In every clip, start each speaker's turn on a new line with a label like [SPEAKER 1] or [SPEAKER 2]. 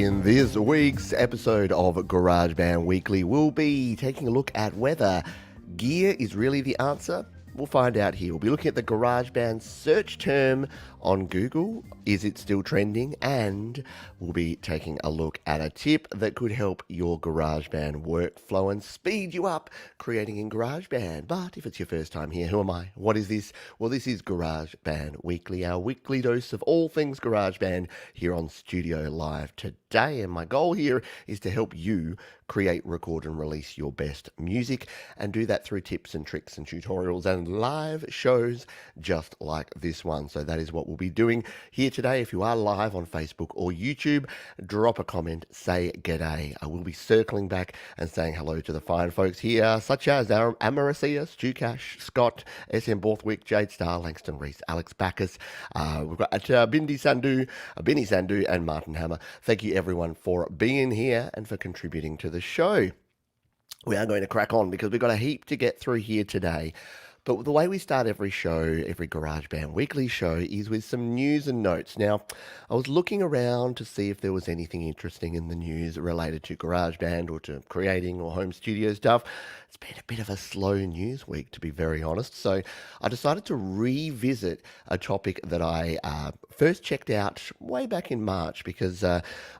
[SPEAKER 1] In this week's episode of GarageBand Weekly, we'll be taking a look at whether gear is really the answer. We'll find out here. We'll be looking at the GarageBand search term on Google. Is it still trending? And we'll be taking a look at a tip that could help your GarageBand workflow and speed you up creating in GarageBand. But if it's your first time here, who am I? What is this? Well, this is GarageBand Weekly, our weekly dose of all things GarageBand here on Studio Live today. And my goal here is to help you create, record, and release your best music, and do that through tips and tricks and tutorials and live shows just like this one. So that is what we'll be doing here today. If you are live on Facebook or YouTube, drop a comment, say g'day. I will be circling back and saying hello to the fine folks here, such as Amaracia, Stu Cash, Scott, SM Borthwick, Jade Star, Langston Reese, Alex Bacchus. We've got Benny Sandhu, and Martin Hammer. Thank you everyone for being here and for contributing to the show. We are going to crack on because we've got a heap to get through here today. But the way we start every show, every GarageBand Weekly show, is with some news and notes. Now, I was looking around to see if there was anything interesting in the news related to GarageBand or to creating or home studio stuff. It's been a bit of a slow news week, to be very honest. So I decided to revisit a topic that I first checked out way back in March, because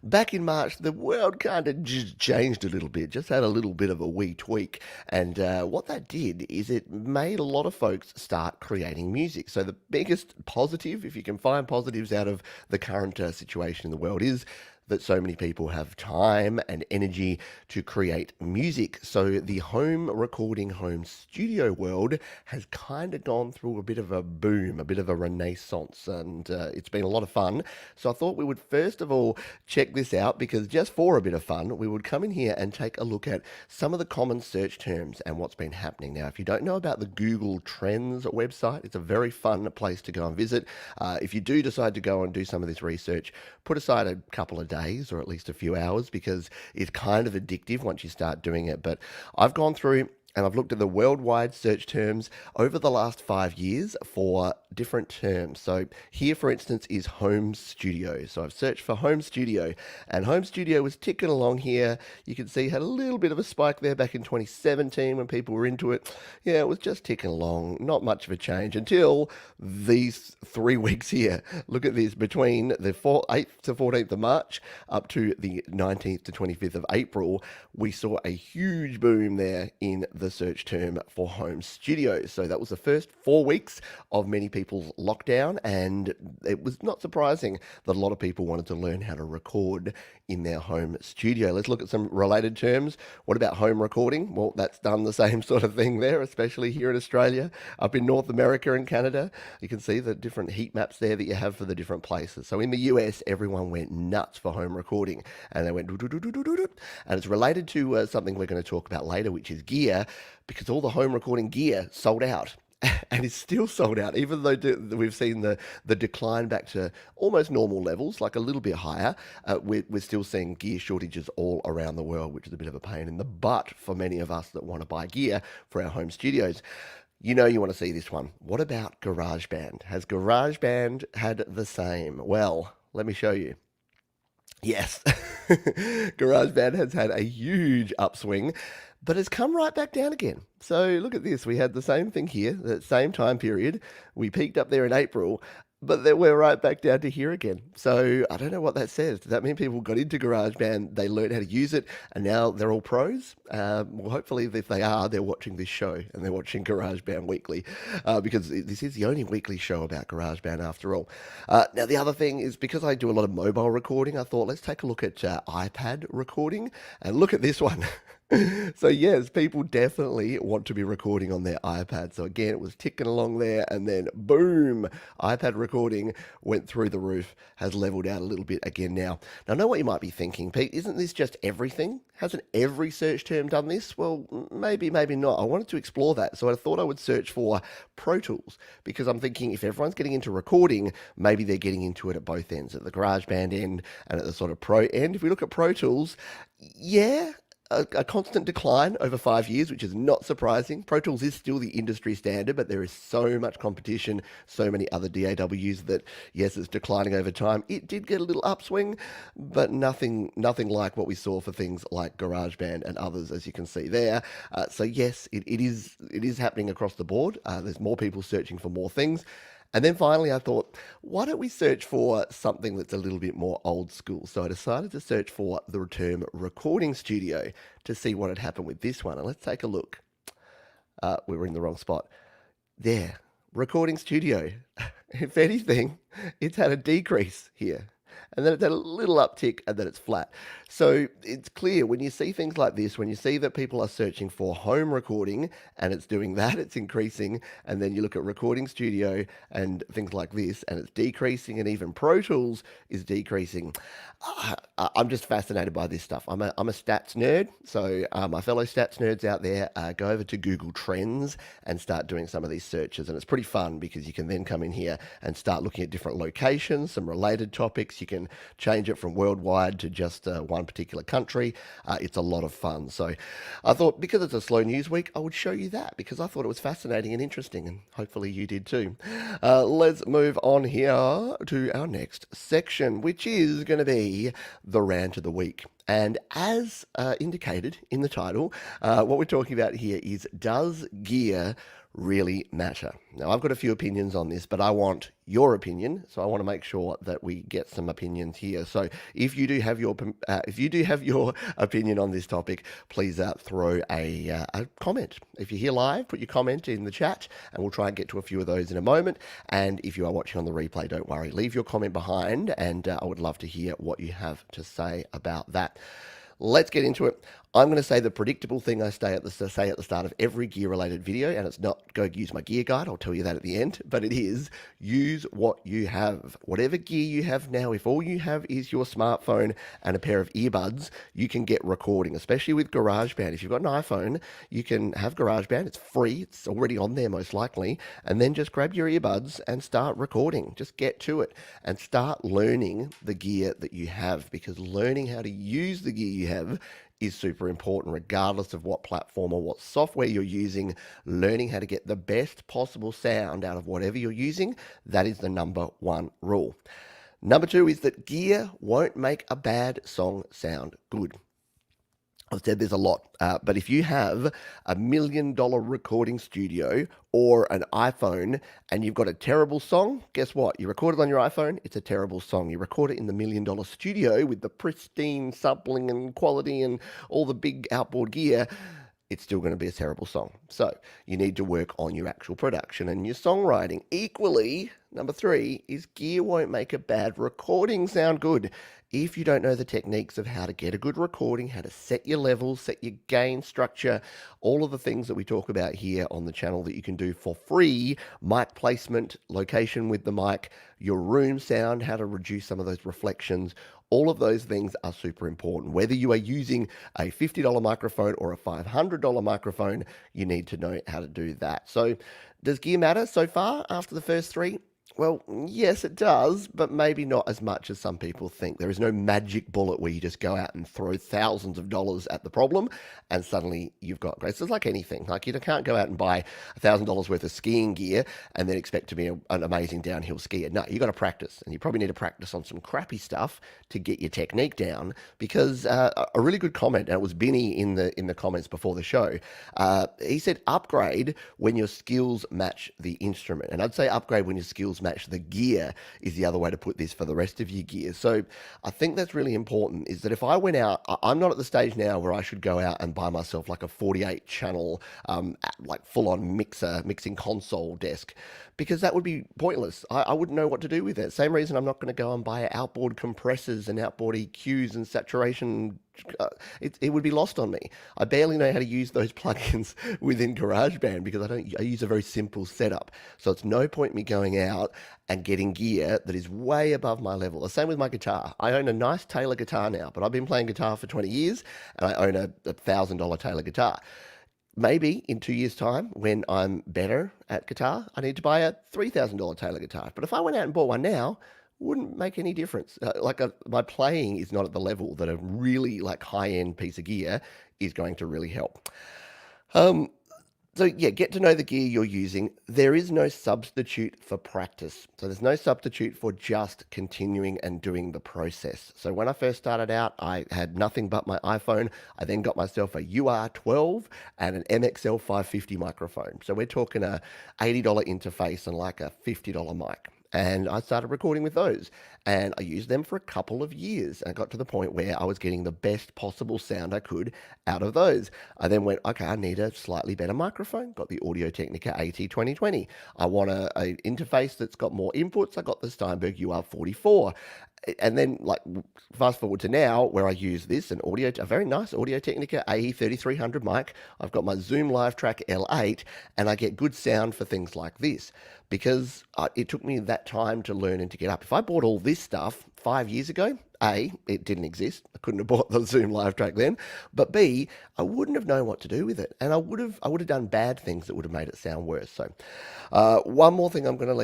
[SPEAKER 1] back in March, the world kind of just changed a little bit, just had a little bit of a wee tweak. And what that did is it made a lot of folks start creating music. So the biggest positive, if you can find positives out of the current situation in the world, is that so many people have time and energy to create music. So the home recording, home studio world has kind of gone through a bit of a boom, a bit of a renaissance, and it's been a lot of fun. So I thought we would first of all check this out, because just for a bit of fun, we would come in here and take a look at some of the common search terms and what's been happening. Now, if you don't know about the Google Trends website, it's a very fun place to go and visit. If you do decide to go and do some of this research, put aside a couple of days or at least a few hours, because it's kind of addictive once you start doing it. But I've gone through and I've looked at the worldwide search terms over the last 5 years for different terms. So here, for instance, is home studio. So I've searched for home studio, and home studio was ticking along here. You can see had a little bit of a spike there back in 2017 when people were into it. Yeah, it was just ticking along, not much of a change until these 3 weeks here. Look at this, between the 8th to 14th of March up to the 19th to 25th of April, we saw a huge boom there in the search term for home studio. So that was the first 4 weeks of many people's lockdown, and it was not surprising that a lot of people wanted to learn how to record in their home studio. Let's look at some related terms. What about home recording? Well, that's done the same sort of thing there, especially here in Australia. Up in North America and Canada, you can see the different heat maps there that you have for the different places. So in the US, everyone went nuts for home recording, and they went and it's related to something we're going to talk about later, which is gear, because all the home recording gear sold out. And it's still sold out, even though we've seen the decline back to almost normal levels, like a little bit higher. We're still seeing gear shortages all around the world, which is a bit of a pain in the butt for many of us that want to buy gear for our home studios. You know you want to see this one. What about GarageBand? Has GarageBand had the same? Well, let me show you. Yes, GarageBand has had a huge upswing, but it's come right back down again. So look at this. We had the same thing here, that same time period. We peaked up there in April, but then we're right back down to here again. So I don't know what that says. Does that mean people got into GarageBand, they learned how to use it, and now they're all pros? Well, hopefully if they are, they're watching this show and they're watching GarageBand Weekly, because this is the only weekly show about GarageBand after all. Now, the other thing is, because I do a lot of mobile recording, I thought let's take a look at iPad recording, and look at this one. So yes, people definitely want to be recording on their iPad. So again, it was ticking along there, and then boom, iPad recording went through the roof, has leveled out a little bit again now. Now, I know what you might be thinking, Pete, isn't this just everything? Hasn't every search term done this? Well, maybe, maybe not. I wanted to explore that. So I thought I would search for Pro Tools, because I'm thinking if everyone's getting into recording, maybe they're getting into it at both ends, at the GarageBand end and at the sort of pro end. If we look at Pro Tools, yeah, a constant decline over 5 years, which is not surprising. Pro Tools is still the industry standard, but there is so much competition, so many other DAWs that, yes, it's declining over time. It did get a little upswing, but nothing like what we saw for things like GarageBand and others, as you can see there. So yes, it is happening across the board. There's more people searching for more things. And then finally, I thought, why don't we search for something that's a little bit more old school? So I decided to search for the term recording studio to see what had happened with this one. And let's take a look. We were in the wrong spot. There, recording studio. If anything, it's had a decrease here. And then it's had a little uptick and then it's flat. So it's clear when you see things like this, when you see that people are searching for home recording and it's doing that, it's increasing. And then you look at recording studio and things like this and it's decreasing, and even Pro Tools is decreasing. I'm just fascinated by this stuff. I'm a stats nerd. So my fellow stats nerds out there, go over to Google Trends and start doing some of these searches. And it's pretty fun because you can then come in here and start looking at different locations, some related topics. You can change it from worldwide to just one particular country. It's a lot of fun. So I thought, because it's a slow news week, I would show you that because I thought it was fascinating and interesting, and hopefully you did too. Let's move on here to our next section, which is going to be the rant of the week. And as indicated in the title, what we're talking about here is, does gear really matter? Now, I've got a few opinions on this, but I want your opinion, so I want to make sure that we get some opinions here. So if you do have your opinion on this topic, please throw a comment. If you're here live, put your comment in the chat, and we'll try and get to a few of those in a moment. And if you are watching on the replay, don't worry, leave your comment behind, and I would love to hear what you have to say about that. Let's get into it. I'm going to say the predictable thing I say at the start of every gear-related video, and it's not go use my gear guide, I'll tell you that at the end, but it is use what you have. Whatever gear you have now, if all you have is your smartphone and a pair of earbuds, you can get recording, especially with GarageBand. If you've got an iPhone, you can have GarageBand. It's free. It's already on there most likely. And then just grab your earbuds and start recording. Just get to it and start learning the gear that you have, because learning how to use the gear you have is super important, regardless of what platform or what software you're using. Learning how to get the best possible sound out of whatever you're using, that is the number one rule. Number two is that gear won't make a bad song sound good. I've said there's a lot, but if you have $1 million recording studio or an iPhone and you've got a terrible song, guess what? You record it on your iPhone, it's a terrible song. You record it in the $1 million studio with the pristine sampling and quality and all the big outboard gear, it's still going to be a terrible song. So you need to work on your actual production and your songwriting. Equally, number three is gear won't make a bad recording sound good. If you don't know the techniques of how to get a good recording, how to set your levels, set your gain structure, all of the things that we talk about here on the channel that you can do for free, mic placement, location with the mic, your room sound, how to reduce some of those reflections, all of those things are super important. Whether you are using a $50 microphone or a $500 microphone, you need to know how to do that. So does gear matter so far after the first three? Well, yes, it does, but maybe not as much as some people think. There is no magic bullet where you just go out and throw thousands of dollars at the problem and suddenly you've got great. So it's like anything. Like, you can't go out and buy $1,000 worth of skiing gear and then expect to be an amazing downhill skier. No, you got to practice, and you probably need to practice on some crappy stuff to get your technique down. Because a really good comment, and it was Benny in the comments before the show. He said upgrade when your skills match the instrument, and I'd say upgrade when your skills match the gear is the other way to put this for the rest of your gear. So I think that's really important, is that if I went out, I'm not at the stage now where I should go out and buy myself like a 48 channel, like full on mixing console desk, because that would be pointless. I wouldn't know what to do with it. Same reason I'm not going to go and buy outboard compressors and outboard EQs and saturation. It would be lost on me. I barely know how to use those plugins within GarageBand because I use a very simple setup. So it's no point me going out and getting gear that is way above my level. The same with my guitar. I own a nice Taylor guitar now, but I've been playing guitar for 20 years and I own a $1,000 Taylor guitar. Maybe in 2 years' time, when I'm better at guitar, I need to buy a $3,000 Taylor guitar. But if I went out and bought one now, wouldn't make any difference. My playing is not at the level that a really like high-end piece of gear is going to really help. So yeah, get to know the gear you're using. There is no substitute for practice. So there's no substitute for just continuing and doing the process. So when I first started out, I had nothing but my iPhone. I then got myself a UR12 and an MXL 550 microphone. So we're talking a $80 interface and like a $50 mic. And I started recording with those. And I used them for a couple of years. And I got to the point where I was getting the best possible sound I could out of those. I then went, okay, I need a slightly better microphone. Got the Audio-Technica AT2020. I want an interface that's got more inputs. I got the Steinberg UR44. And then, like, fast forward to now, where I use this, a very nice Audio-Technica AE3300 mic. I've got my Zoom Live Track L8, and I get good sound for things like this because it took me that time to learn and to get up. If I bought all this stuff 5 years ago, A, it didn't exist. I couldn't have bought the Zoom Live Track then. But B, I wouldn't have known what to do with it, and I would have done bad things that would have made it sound worse. So, one more thing I'm going to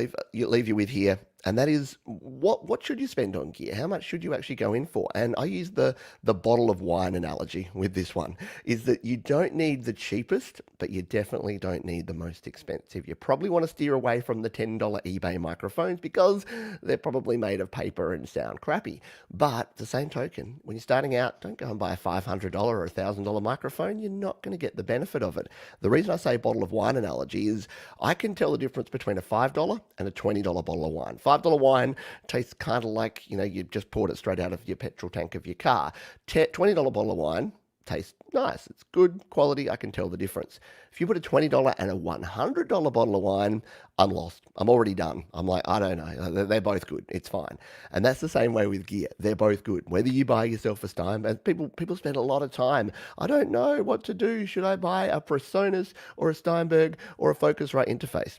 [SPEAKER 1] leave you with here. And that is, what should you spend on gear? How much should you actually go in for? And I use the bottle of wine analogy with this one, is that you don't need the cheapest, but you definitely don't need the most expensive. You probably want to steer away from the $10 eBay microphones because they're probably made of paper and sound crappy. But the same token, when you're starting out, don't go and buy a $500 or $1,000 microphone. You're not going to get the benefit of it. The reason I say bottle of wine analogy is I can tell the difference between a $5 and a $20 bottle of wine. $5 wine tastes kind of like, you just poured it straight out of your petrol tank of your car. $20 bottle of wine tastes nice. It's good quality. I can tell the difference. If you put a $20 and a $100 bottle of wine, I'm lost. I'm already done. I'm like, I don't know. They're both good. It's fine. And that's the same way with gear. They're both good. Whether you buy yourself a Steinberg, people spend a lot of time. I don't know what to do. Should I buy a PreSonus or a Steinberg or a Focusrite interface?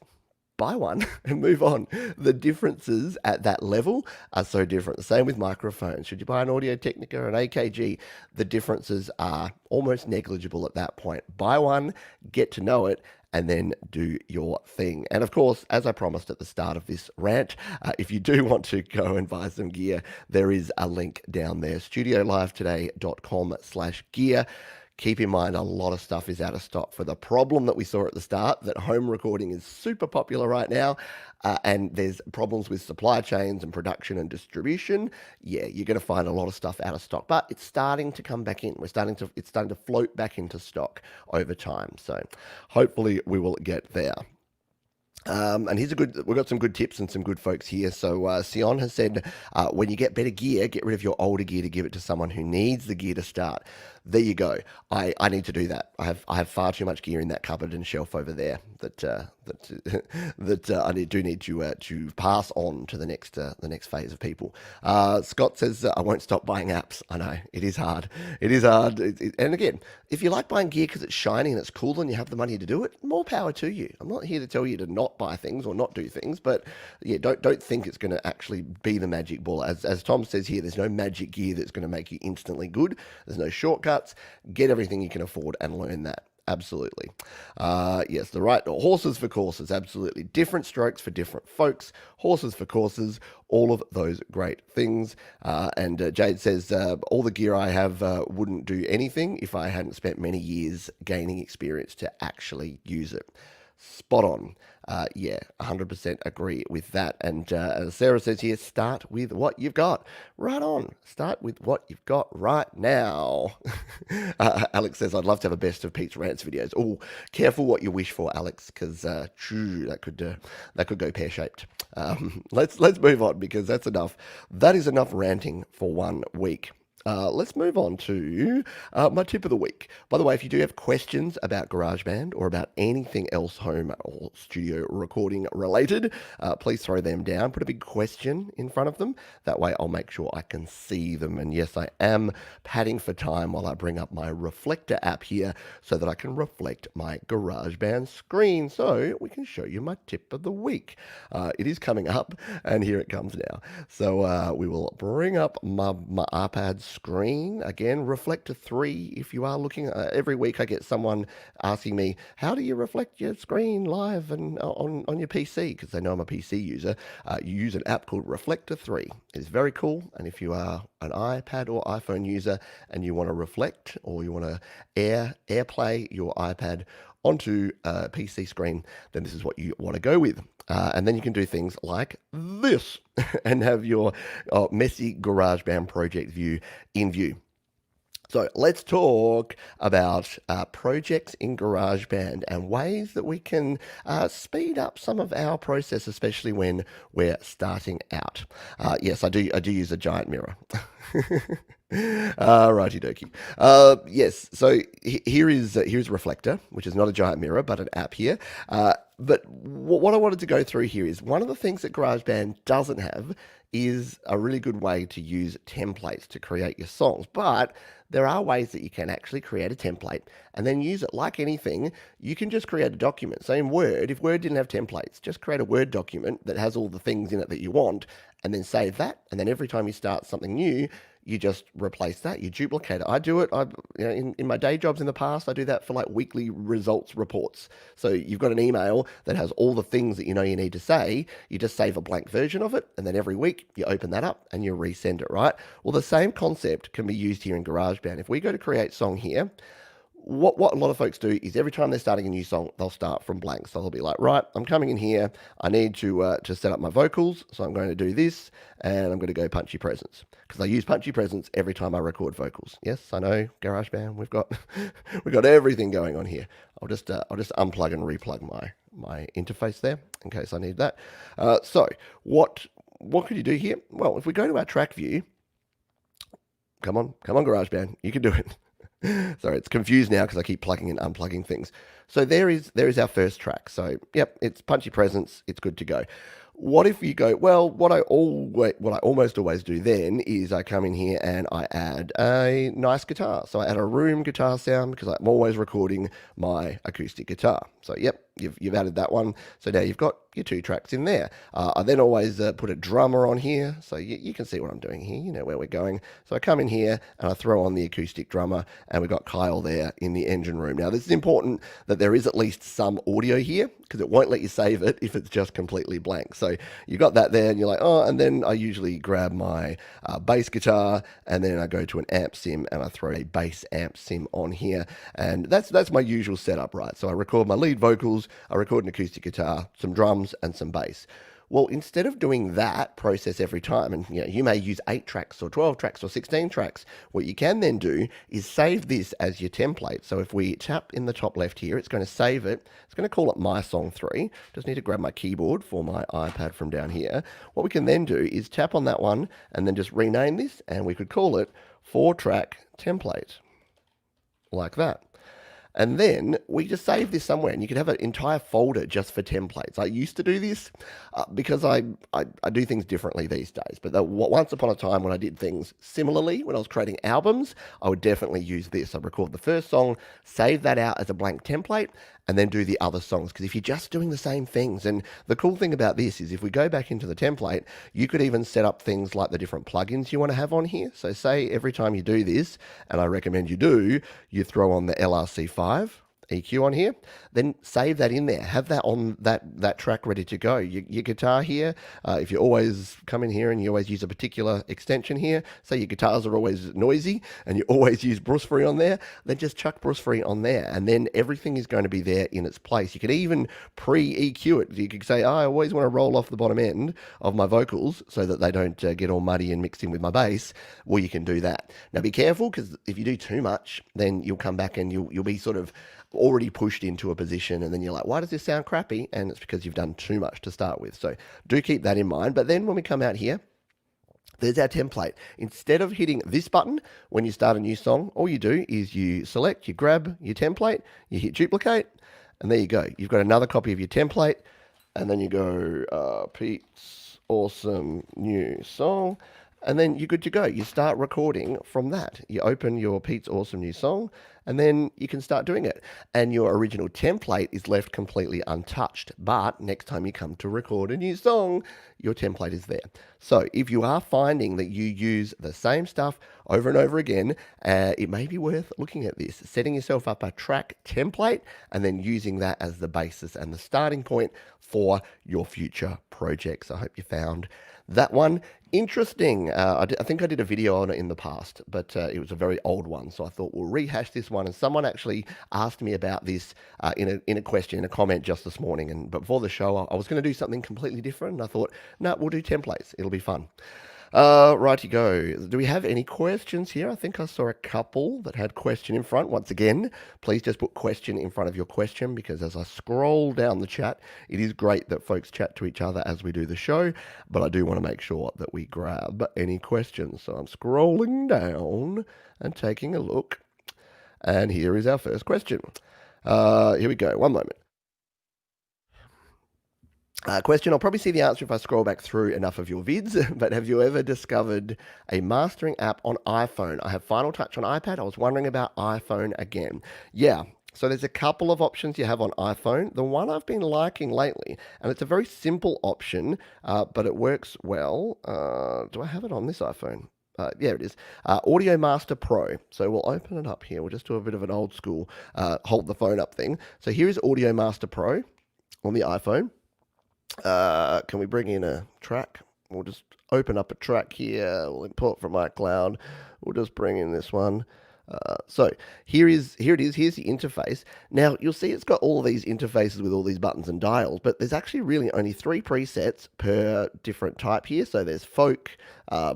[SPEAKER 1] Buy one and move on. The differences at that level are so different. The same with microphones. Should you buy an Audio-Technica or an AKG? The differences are almost negligible at that point. Buy one, get to know it, and then do your thing. And of course, as I promised at the start of this rant, if you do want to go and buy some gear, there is a link down there, studiolivetoday.com/gear. Keep in mind, a lot of stuff is out of stock for the problem that we saw at the start, that home recording is super popular right now, and there's problems with supply chains and production and distribution. Yeah, you're going to find a lot of stuff out of stock, but it's starting to come back in. It's starting to float back into stock over time. So hopefully we will get there. And we've got some good tips and some good folks here. So Sion has said, when you get better gear, get rid of your older gear to give it to someone who needs the gear to start. There you go. I need to do that. I have far too much gear in that cupboard and shelf over there that I need to pass on to the next phase of people. Scott says, I won't stop buying apps. I know it is hard. It is hard. And again, if you like buying gear because it's shiny and it's cool and you have the money to do it, more power to you. I'm not here to tell you to not buy things or not do things, but yeah, don't think it's going to actually be the magic ball. As Tom says here, there's no magic gear that's going to make you instantly good. There's no shortcuts. Get everything you can afford and learn that. Absolutely. Yes, the right horses for courses. Absolutely. Different strokes for different folks. Horses for courses. All of those great things. And Jade says, all the gear I have wouldn't do anything if I hadn't spent many years gaining experience to actually use it. Spot on. Yeah, 100% agree with that. And as Sarah says here, start with what you've got. Right on. Start with what you've got right now. Alex says, I'd love to have a best of Pete's Rants videos. Oh, careful what you wish for, Alex, because that could go pear-shaped. Let's move on because that's enough. That is enough ranting for 1 week. Let's move on to my tip of the week. By the way, if you do have questions about GarageBand or about anything else home or studio recording related, please throw them down. Put a big question in front of them. That way I'll make sure I can see them. And yes, I am padding for time while I bring up my Reflector app here so that I can reflect my GarageBand screen so we can show you my tip of the week. It is coming up, and here it comes now. So we will bring up my iPad screen. Again, Reflector 3, if you are looking. Every week I get someone asking me, how do you reflect your screen live and on your PC? Because they know I'm a PC user. You use an app called Reflector 3. It's very cool. And if you are an iPad or iPhone user and you want to reflect or you want to AirPlay your iPad onto a PC screen, then this is what you want to go with. And then you can do things like this and have your messy GarageBand project view in view. So let's talk about projects in GarageBand and ways that we can speed up some of our process, especially when we're starting out. Yes, I do use a giant mirror. Righty dokey. Yes, so here's Reflector, which is not a giant mirror, but an app here. But what I wanted to go through here is one of the things that GarageBand doesn't have is a really good way to use templates to create your songs. But there are ways that you can actually create a template and then use it. Like anything, you can just create a document. So in Word, if Word didn't have templates, just create a Word document that has all the things in it that you want and then save that. And then every time you start something new, you just replace that, you duplicate it. I do it, in my day jobs in the past, I do that for like weekly results reports. So you've got an email that has all the things that you know you need to say, you just save a blank version of it, and then every week you open that up and you resend it, right? Well, the same concept can be used here in GarageBand. If we go to create song here, what a lot of folks do is every time they're starting a new song, they'll start from blank. So they'll be like, right, I'm coming in here. I need to set up my vocals. So I'm going to do this and I'm going to go Punchy Presence because I use Punchy Presence every time I record vocals. Yes, I know, GarageBand, we've got everything going on here. I'll just unplug and replug my interface there in case I need that. So what could you do here? Well, if we go to our track view, come on, GarageBand, you can do it. Sorry, it's confused now because I keep plugging and unplugging things. So there is our first track. So yep, it's Punchy Presence. It's good to go. What if you go, well, what I almost always do then is I come in here and I add a nice guitar. So I add a room guitar sound because I'm always recording my acoustic guitar. So yep, you've added that one. So now you've got your 2 tracks in there. I then always put a drummer on here. So you can see what I'm doing here. You know where we're going. So I come in here and I throw on the acoustic drummer and we've got Kyle there in the engine room. Now this is important that there is at least some audio here because it won't let you save it if it's just completely blank. So you got that there and you're like, oh, and then I usually grab my bass guitar and then I go to an amp sim and I throw a bass amp sim on here. And that's my usual setup, right? So I record my lead vocals, I record an acoustic guitar, some drums and some bass. Well, instead of doing that process every time, and you may use 8 tracks or 12 tracks or 16 tracks, what you can then do is save this as your template. So if we tap in the top left here, it's going to save it. It's going to call it My Song 3. Just need to grab my keyboard for my iPad from down here. What we can then do is tap on that one and then just rename this, and we could call it 4-track template, like that. And then we just save this somewhere, and you can have an entire folder just for templates. I used to do this because I do things differently these days. But once upon a time when I did things similarly, when I was creating albums, I would definitely use this. I'd record the first song, save that out as a blank template, and then do the other songs. Because if you're just doing the same things, and the cool thing about this is if we go back into the template, you could even set up things like the different plugins you want to have on here. So say every time you do this, and I recommend you do, you throw on the LRC5 EQ on here, then save that in there. Have that on that track ready to go. Your guitar here, if you always come in here and you always use a particular extension here, say your guitars are always noisy and you always use Bruce Free on there, then just chuck Bruce Free on there and then everything is going to be there in its place. You could even pre-EQ it. You could say, I always want to roll off the bottom end of my vocals so that they don't get all muddy and mixed in with my bass. Well, you can do that. Now be careful because if you do too much, then you'll come back and you'll be sort of already pushed into a position and then you're like, why does this sound crappy? And it's because you've done too much to start with. So do keep that in mind. But then when we come out here, there's our template. Instead of hitting this button when you start a new song, all you do is you select, you grab your template, you hit duplicate, and there you go. You've got another copy of your template, and then you go, Pete's awesome new song, and then you're good to go. You start recording from that. You open your Pete's awesome new song, and then you can start doing it. And your original template is left completely untouched. But next time you come to record a new song, your template is there. So if you are finding that you use the same stuff over and over again, it may be worth looking at this, setting yourself up a track template and then using that as the basis and the starting point for your future projects. I hope you found that one interesting. I think I did a video on it in the past, but it was a very old one, so I thought we'll rehash this one. And someone actually asked me about this in a question, in a comment just this morning. And before the show, I was going to do something completely different, and I thought, no, we'll do templates. It'll be fun. Righty go. Do we have any questions here? I think I saw a couple that had question in front. Once again, please just put question in front of your question, because as I scroll down the chat, it is great that folks chat to each other as we do the show, but I do want to make sure that we grab any questions. So I'm scrolling down and taking a look. And here is our first question. Here we go. One moment. Question, I'll probably see the answer if I scroll back through enough of your vids, but have you ever discovered a mastering app on iPhone? I have Final Touch on iPad. I was wondering about iPhone again. Yeah, so there's a couple of options you have on iPhone. The one I've been liking lately, and it's a very simple option, but it works well. Do I have it on this iPhone? Yeah, it is. Audio Master Pro. So we'll open it up here. We'll just do a bit of an old school hold the phone up thing. So here is Audio Master Pro on the iPhone. Can we bring in a track? We'll just open up a track here. We'll import from iCloud. We'll just bring in this one. So here it is. Here's the interface. Now you'll see it's got all of these interfaces with all these buttons and dials, but there's actually really only 3 presets per different type here. So there's folk,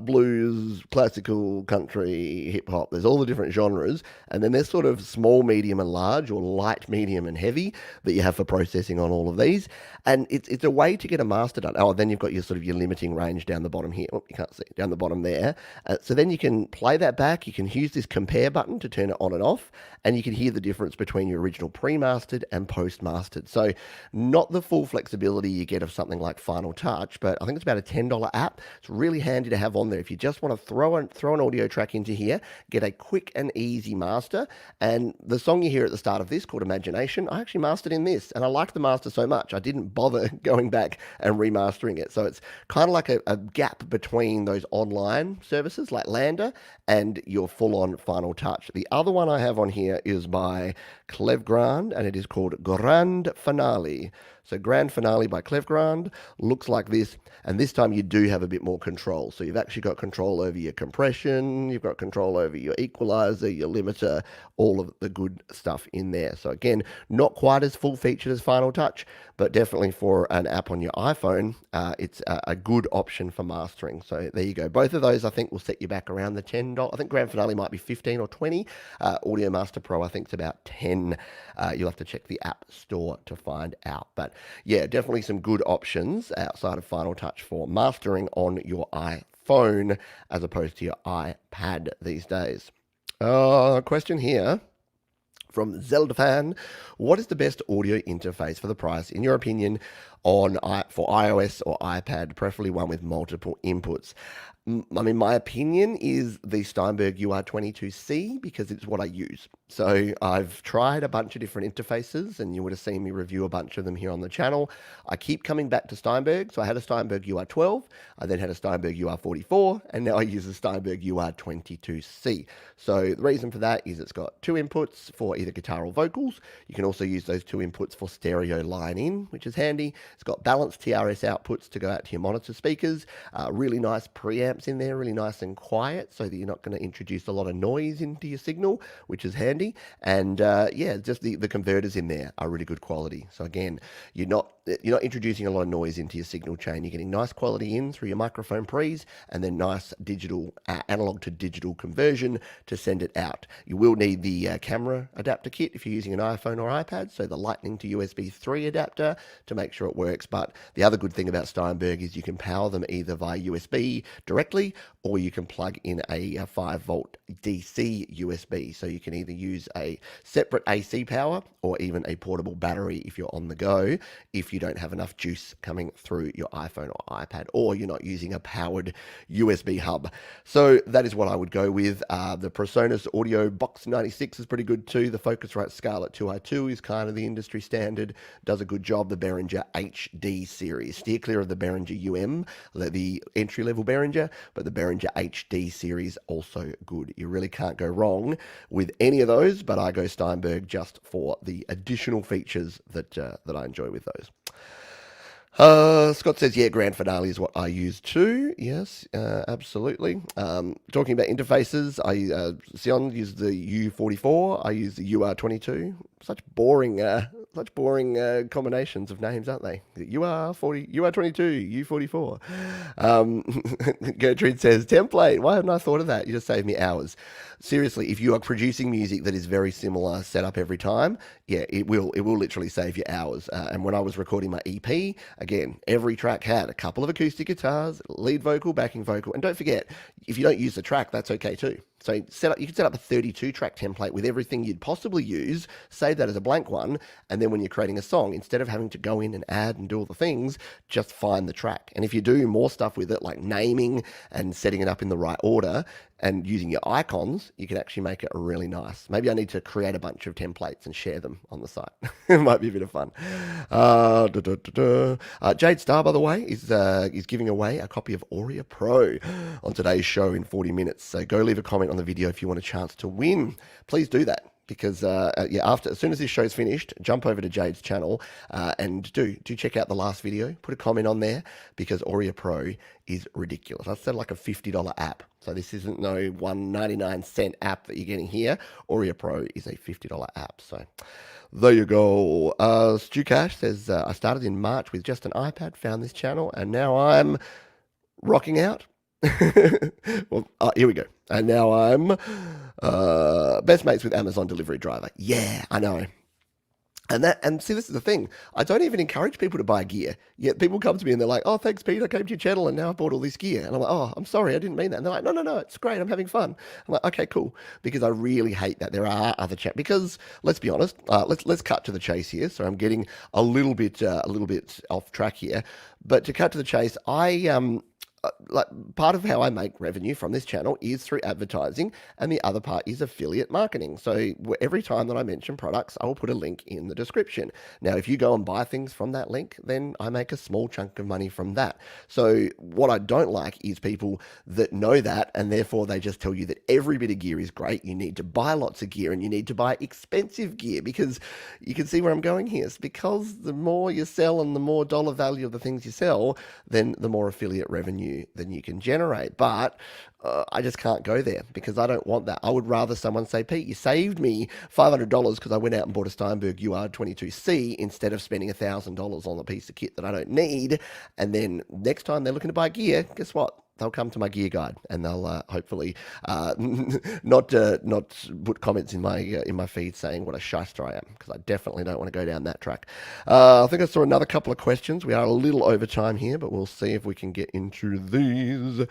[SPEAKER 1] blues, classical, country, hip hop. There's all the different genres, and then there's sort of small, medium, and large, or light, medium, and heavy that you have for processing on all of these. And it's a way to get a master done. Oh, then you've got your sort of your limiting range down the bottom here. Oh, you can't see down the bottom there. So then you can play that back. You can use this compare button to turn it on and off, and you can hear the difference between your original pre-mastered and post-mastered. So not the full flexibility you get of something like Final Touch, but I think it's about a $10 app. It's really handy to have on there if you just want to throw an audio track into here, get a quick and easy master. And the song you hear at the start of this, called Imagination, I actually mastered in this, and I liked the master so much I didn't bother going back and remastering it. So it's kind of like a gap between those online services like Lander and your full-on Final Touch. The other one I have on here is by GarageBand, and it is called Grand Finale. So Grand Finale by GarageBand looks like this, and this time you do have a bit more control. So you've actually got control over your compression, you've got control over your equalizer, your limiter, all of the good stuff in there. So again, not quite as full-featured as Final Touch, but definitely for an app on your iPhone, it's a good option for mastering. So there you go. Both of those I think will set you back around the $10. I think Grand Finale might be 15 or 20. Audio Master Pro I think it's about 10. You'll have to check the App Store to find out. But yeah, definitely some good options outside of Final Touch for mastering on your iPhone as opposed to your iPad these days. Question here from Zelda Fan. What is the best audio interface for the price, in your opinion, for iOS or iPad, preferably one with multiple inputs? I mean, my opinion is the Steinberg UR22C, because it's what I use. So I've tried a bunch of different interfaces, and you would have seen me review a bunch of them here on the channel. I keep coming back to Steinberg. So I had a Steinberg UR12, I then had a Steinberg UR44, and now I use a Steinberg UR22C. So the reason for that is it's got 2 inputs for either guitar or vocals. You can also use those 2 inputs for stereo line in, which is handy. It's got balanced TRS outputs to go out to your monitor speakers. Really nice preamps in there, really nice and quiet, so that you're not going to introduce a lot of noise into your signal, which is handy. And yeah, just the converters in there are really good quality. So again, you're not introducing a lot of noise into your signal chain. You're getting nice quality in through your microphone pre's, and then nice digital analog to digital conversion to send it out. You will need the camera adapter kit if you're using an iPhone or iPad, so the Lightning to USB 3 adapter to make sure it works. But the other good thing about Steinberg is you can power them either via USB directly, or you can plug in a 5-volt DC USB. So you can either use a separate AC power or even a portable battery if you're on the go, if you you don't have enough juice coming through your iPhone or iPad, or you're not using a powered USB hub. So that is what I would go with. The PreSonus Audio Box 96 is pretty good too. The Focusrite Scarlett 2i2 is kind of the industry standard, does a good job. The Behringer HD series, steer clear of the Behringer UM, the entry-level Behringer, but the Behringer HD series also good. You really can't go wrong with any of those, but I go Steinberg just for the additional features that I enjoy with those. Scott says, yeah, Grand Finale is what I use too. Yes, absolutely. Talking about interfaces, Sion used the U44. I use the UR22. Such boring combinations of names, aren't they? UR40, UR22, U44. Gertrude says, template. Why haven't I thought of that? You just saved me hours. Seriously, if you are producing music that is very similar setup every time, yeah, it will literally save you hours. And when I was recording my EP, again, every track had a couple of acoustic guitars, lead vocal, backing vocal, and don't forget, if you don't use the track, that's okay too. So you can set up a 32-track template with everything you'd possibly use, save that as a blank one, and then when you're creating a song, instead of having to go in and add and do all the things, just find the track. And if you do more stuff with it, like naming and setting it up in the right order and using your icons, you can actually make it really nice. Maybe I need to create a bunch of templates and share them on the site. It might be a bit of fun. Jade Star, by the way, is giving away a copy of Auria Pro on today's show in 40 minutes. So go leave a comment on the video if you want a chance to win. Please do that. Because as soon as this show's finished, jump over to Jade's channel and do check out the last video. Put a comment on there because Auria Pro is ridiculous. I said like a $50 app. So this isn't no $1.99 app that you're getting here. Auria Pro is a $50 app. So there you go. Stu Cash says, I started in March with just an iPad, found this channel, and now I'm rocking out. Well, here we go. And now I'm best mates with Amazon delivery driver. Yeah, I know. And see, this is the thing. I don't even encourage people to buy gear. Yet people come to me and they're like, "Oh, thanks, Pete. I came to your channel and now I bought all this gear." And I'm like, "Oh, I'm sorry, I didn't mean that." And they're like, "No, it's great. I'm having fun." I'm like, "Okay, cool." Because I really hate that there are other because let's be honest. Let's cut to the chase here. So I'm getting a little bit off track here, but to cut to the chase, like part of how I make revenue from this channel is through advertising, and the other part is affiliate marketing. So every time that I mention products, I will put a link in the description. Now, if you go and buy things from that link, then I make a small chunk of money from that. So what I don't like is people that know that, and therefore they just tell you that every bit of gear is great. You need to buy lots of gear and you need to buy expensive gear, because you can see where I'm going here. It's because the more you sell and the more dollar value of the things you sell, then the more affiliate revenue than you can generate. But I just can't go there because I don't want that. I would rather someone say, "Pete, you saved me $500 because I went out and bought a Steinberg UR22C instead of spending $1,000 on a piece of kit that I don't need." And then next time they're looking to buy gear, guess what? They'll come to my gear guide and they'll hopefully not put comments in my feed saying what a shyster I am, because I definitely don't want to go down that track. I think I saw another couple of questions. We are a little over time here, but we'll see if we can get into these.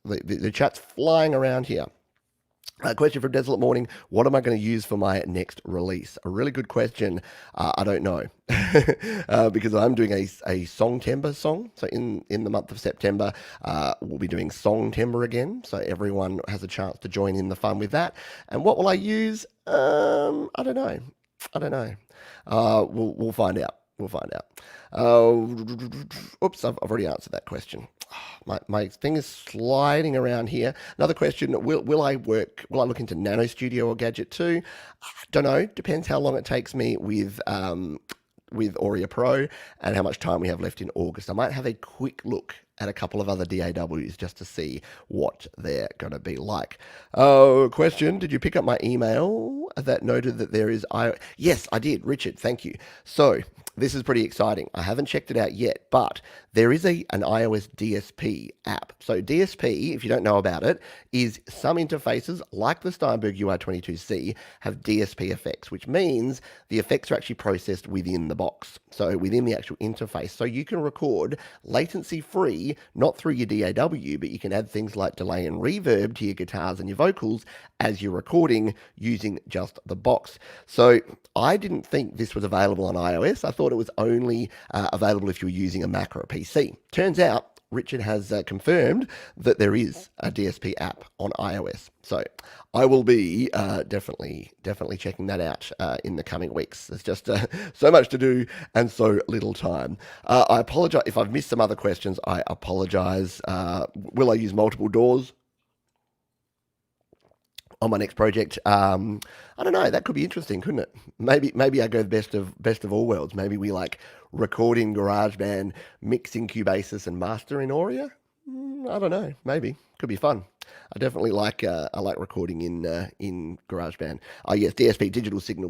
[SPEAKER 1] The chat's flying around here. A question from Desolate Morning: what am I going to use for my next release? A really good question. I don't know. Because I'm doing a Songtember song. So in the month of September, we'll be doing Songtember again. So everyone has a chance to join in the fun with that. And what will I use? I don't know. We'll find out. Oops, I've already answered that question. My thing is sliding around here. Another question: Will I look into Nano Studio or Gadget 2? Don't know. Depends how long it takes me with Auria Pro and how much time we have left in August. I might have a quick look at a couple of other DAWs just to see what they're going to be like. Question: did you pick up my email that noted that there is Yes, I did, Richard. Thank you. So this is pretty exciting. I haven't checked it out yet, but there is an iOS DSP app. So DSP, if you don't know about it, is some interfaces like the Steinberg UR22C have DSP effects, which means the effects are actually processed within the box. So within the actual interface. So you can record latency free, not through your DAW, but you can add things like delay and reverb to your guitars and your vocals as you're recording using just the box. So I didn't think this was available on iOS. I thought thought it was only available if you were using a Mac or a PC. Turns out Richard has confirmed that there is a DSP app on iOS. So I will be definitely checking that out in the coming weeks. There's just so much to do and so little time. I apologize if I've missed some other questions. I apologize. Will I use multiple doors on my next project? I don't know. That could be interesting, couldn't it? Maybe I go best of all worlds. Maybe we like record in GarageBand, mix in Cubasis, and master in Aurea. I don't know. Maybe could be fun. I definitely like recording in GarageBand. Oh yes, DSP, digital signal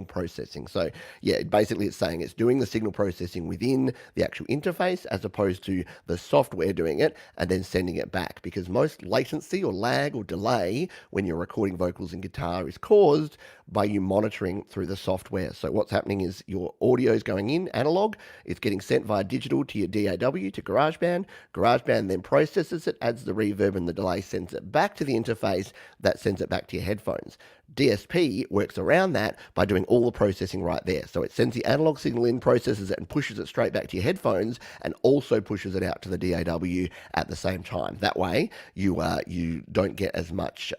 [SPEAKER 1] processing. So yeah, basically it's saying it's doing the signal processing within the actual interface as opposed to the software doing it and then sending it back, because most latency or lag or delay when you're recording vocals and guitar is caused by you monitoring through the software. So what's happening is your audio is going in analog, it's getting sent via digital to your DAW to GarageBand. GarageBand then processes it, adds the reverb and the delay, sends it back to the interface that sends it back to your headphones. DSP works around that by doing all the processing right there. So it sends the analog signal in, processes it, and pushes it straight back to your headphones, and also pushes it out to the DAW at the same time. That way, you don't get as much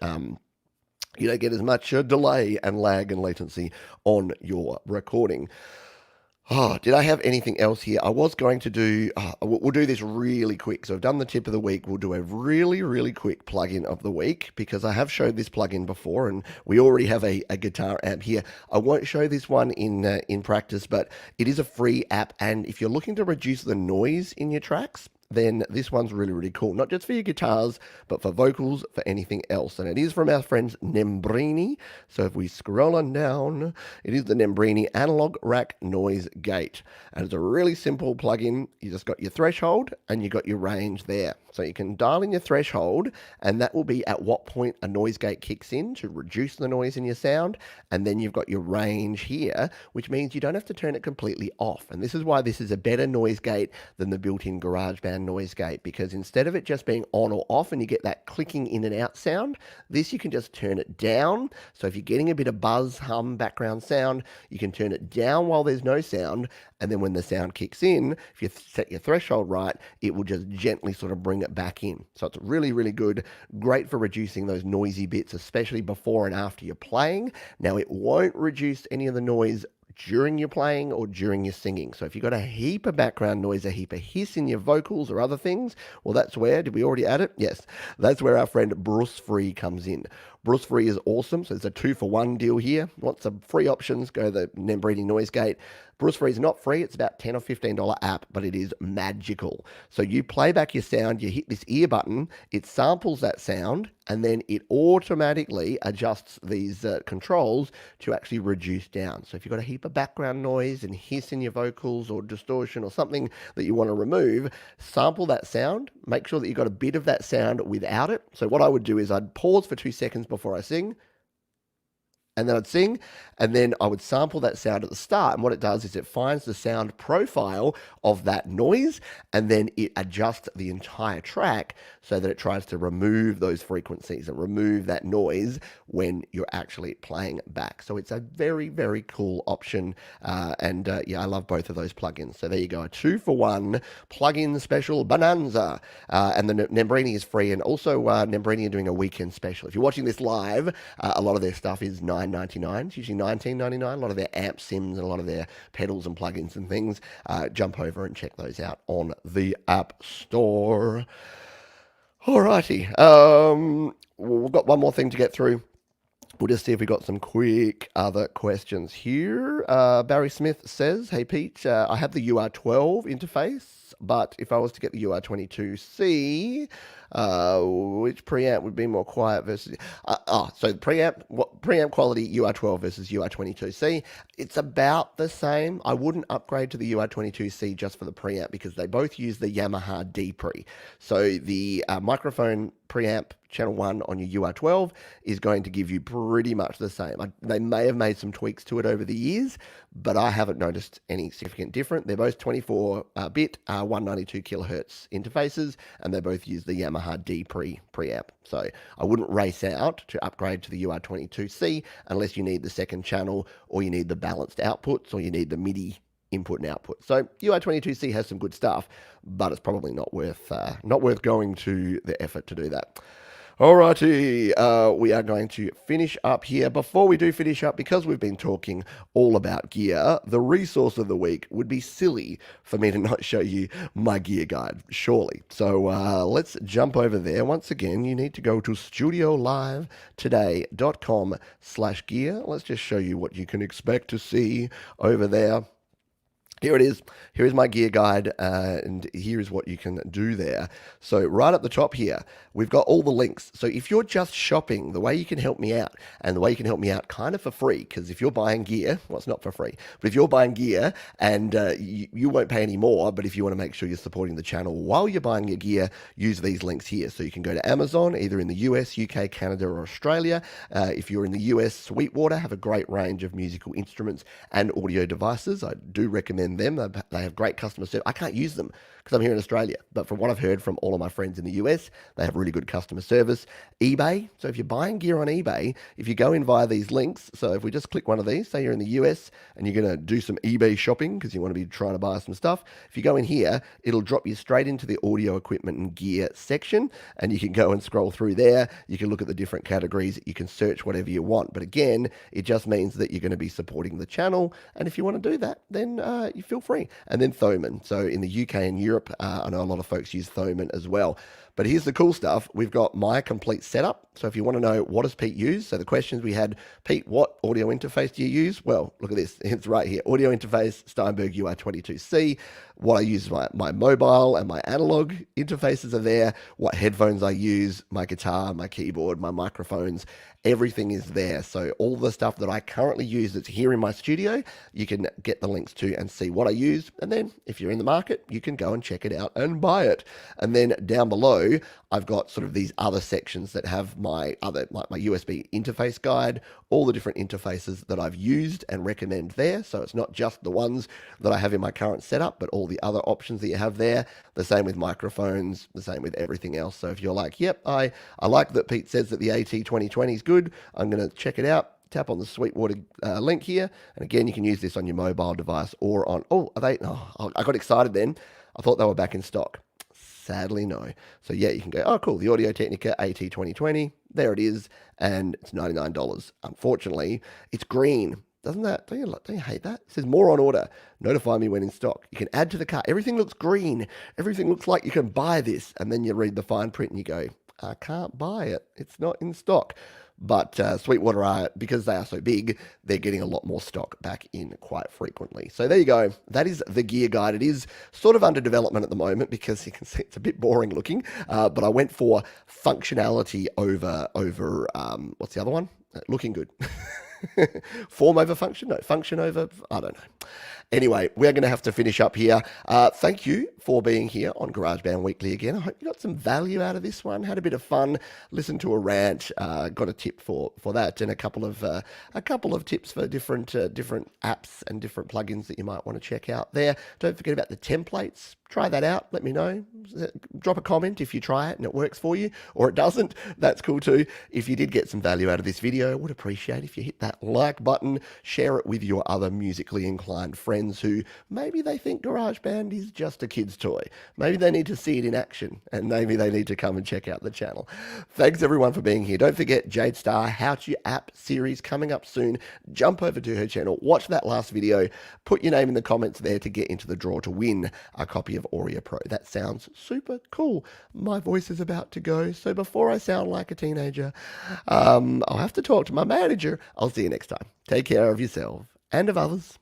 [SPEAKER 1] delay and lag and latency on your recording. Oh, did I have anything else here? I was going to do, we'll do this really quick. So I've done the tip of the week. We'll do a really, really quick plugin of the week, because I have showed this plugin before and we already have a guitar amp here. I won't show this one in practice, but it is a free app. And if you're looking to reduce the noise in your tracks, then this one's really, really cool. Not just for your guitars, but for vocals, for anything else. And it is from our friends Nembrini. So if we scroll on down, it is the Nembrini Analog Rack Noise Gate. And it's a really simple plugin. You just got your threshold and you got your range there. So you can dial in your threshold, and that will be at what point a noise gate kicks in to reduce the noise in your sound. And then you've got your range here, which means you don't have to turn it completely off. And this is why this is a better noise gate than the built-in GarageBand noise gate, because instead of it just being on or off and you get that clicking in and out sound, this you can just turn it down. So if you're getting a bit of buzz, hum, background sound, you can turn it down while there's no sound, and then when the sound kicks in, if you set your threshold right, it will just gently sort of bring it back in. So it's really, really good. Great for reducing those noisy bits, especially before and after you're playing. Now, it won't reduce any of the noise during your playing or during your singing. So if you've got a heap of background noise, a heap of hiss in your vocals or other things, well, that's where, did we already add it? Yes, that's where our friend Bruce Free comes in. Bruce Free is awesome. So it's a 2-for-1 deal here. Want some free options, go to the Nembrini Noise Gate. Bruce Free is not free. It's about $10 or $15 app, but it is magical. So you play back your sound, you hit this ear button, it samples that sound, and then it automatically adjusts these controls to actually reduce down. So if you've got a heap of background noise and hiss in your vocals or distortion or something that you want to remove, sample that sound, make sure that you've got a bit of that sound without it. So what I would do is I'd pause for 2 seconds before I sing, and then I'd sing, and then I would sample that sound at the start. And what it does is it finds the sound profile of that noise, and then it adjusts the entire track so that it tries to remove those frequencies and remove that noise when you're actually playing back. So it's a very, very cool option. Yeah, I love both of those plugins. So there you go, a 2-for-1 plugin special bonanza. And the Nembrini is free, and also Nembrini are doing a weekend special. If you're watching this live, a lot of their stuff is $9.99. It's usually $19.99. A lot of their amp sims and a lot of their pedals and plugins and things. Jump over and check those out on the App Store. Alrighty. We've got one more thing to get through. We'll just see if we got some quick other questions here. Barry Smith says, hey Pete, I have the UR12 interface, but if I was to get the UR22C, which preamp would be more quiet versus... so preamp quality UR12 versus UR22C, it's about the same. I wouldn't upgrade to the UR22C just for the preamp, because they both use the Yamaha D-Pre. So the microphone preamp channel 1 on your UR12 is going to give you pretty much the same. They may have made some tweaks to it over the years, but I haven't noticed any significant difference. They're both 24-bit 192 kilohertz interfaces, and they both use the Yamaha D preamp. So I wouldn't race out to upgrade to the UR22C unless you need the second channel, or you need the balanced outputs, or you need the MIDI input and output. So UR22C has some good stuff, but it's probably not worth going to the effort to do that. Alrighty, we are going to finish up here. Before we do finish up, because we've been talking all about gear, the resource of the week would be silly for me to not show you my gear guide, surely. So let's jump over there. Once again, you need to go to studiolivetoday.com/gear. Let's just show you what you can expect to see over there. Here it is. Here is my gear guide, and here is what you can do there. So right at the top here, we've got all the links. So if you're just shopping, the way you can help me out, and the way you can help me out kind of for free, because if you're buying gear, well, it's not for free, but if you're buying gear and you won't pay any more, but if you want to make sure you're supporting the channel while you're buying your gear, use these links here. So you can go to Amazon, either in the US, UK, Canada, or Australia. If you're in the US, Sweetwater have a great range of musical instruments and audio devices. I do recommend them. They have great customer service. I can't use them because I'm here in Australia, but from what I've heard from all of my friends in the US, they have really good customer service. eBay, so if you're buying gear on eBay, if you go in via these links, so if we just click one of these, say you're in the US and you're going to do some eBay shopping because you want to be trying to buy some stuff, if you go in here, it'll drop you straight into the audio equipment and gear section, and you can go and scroll through there. You can look at the different categories. You can search whatever you want, but again, it just means that you're going to be supporting the channel, and if you want to do that, then you feel free. And then Thomann. So in the UK and Europe, I know a lot of folks use Thomann as well. But here's the cool stuff. We've got my complete setup. So if you want to know what does Pete use, so the questions we had, Pete, what audio interface do you use? Well, look at this. It's right here. Audio interface, Steinberg UR22C. What I use, my mobile and my analog interfaces are there. What headphones I use, my guitar, my keyboard, my microphones, everything is there. So all the stuff that I currently use that's here in my studio, you can get the links to and see what I use. And then if you're in the market, you can go and check it out and buy it. And then down below, I've got sort of these other sections that have my USB interface guide, all the different interfaces that I've used and recommend there. So it's not just the ones that I have in my current setup, but all the other options that you have there. The same with microphones, the same with everything else. So if you're like, yep, I like that Pete says that the AT2020 is good, I'm going to check it out. Tap on the Sweetwater link here. And again, you can use this on your mobile device or on, I got excited then. I thought they were back in stock. Sadly, no. So yeah, you can go, oh cool, the Audio-Technica AT2020, there it is, and it's $99. Unfortunately, it's green. Don't you hate that? It says more on order. Notify me when in stock. You can add to the cart. Everything looks green. Everything looks like you can buy this. And then you read the fine print and you go, I can't buy it. It's not in stock. But Sweetwater are, because they are so big, they're getting a lot more stock back in quite frequently. So there you go. That is the gear guide. It is sort of under development at the moment because you can see it's a bit boring looking. But I went for functionality over what's the other one? Looking good. Form over function? No, function over, I don't know. Anyway, we're going to have to finish up here. Thank you for being here on GarageBand Weekly again. I hope you got some value out of this one. Had a bit of fun. Listened to a rant. Got a tip for that, and a couple of tips for different apps and different plugins that you might want to check out there. Don't forget about the templates. Try that out. Let me know. Drop a comment if you try it and it works for you, or it doesn't. That's cool too. If you did get some value out of this video, I would appreciate if you hit that like button, share it with your other musically inclined friends who maybe they think GarageBand is just a kid's toy. Maybe they need to see it in action, and maybe they need to come and check out the channel. Thanks everyone for being here. Don't forget Jade Star How to App series coming up soon. Jump over to her channel, watch that last video, put your name in the comments there to get into the draw to win a copy of Audio Pro. That sounds super cool. My voice is about to go, so before I sound like a teenager, I'll have to talk to my manager. I'll see you next time. Take care of yourself and of others.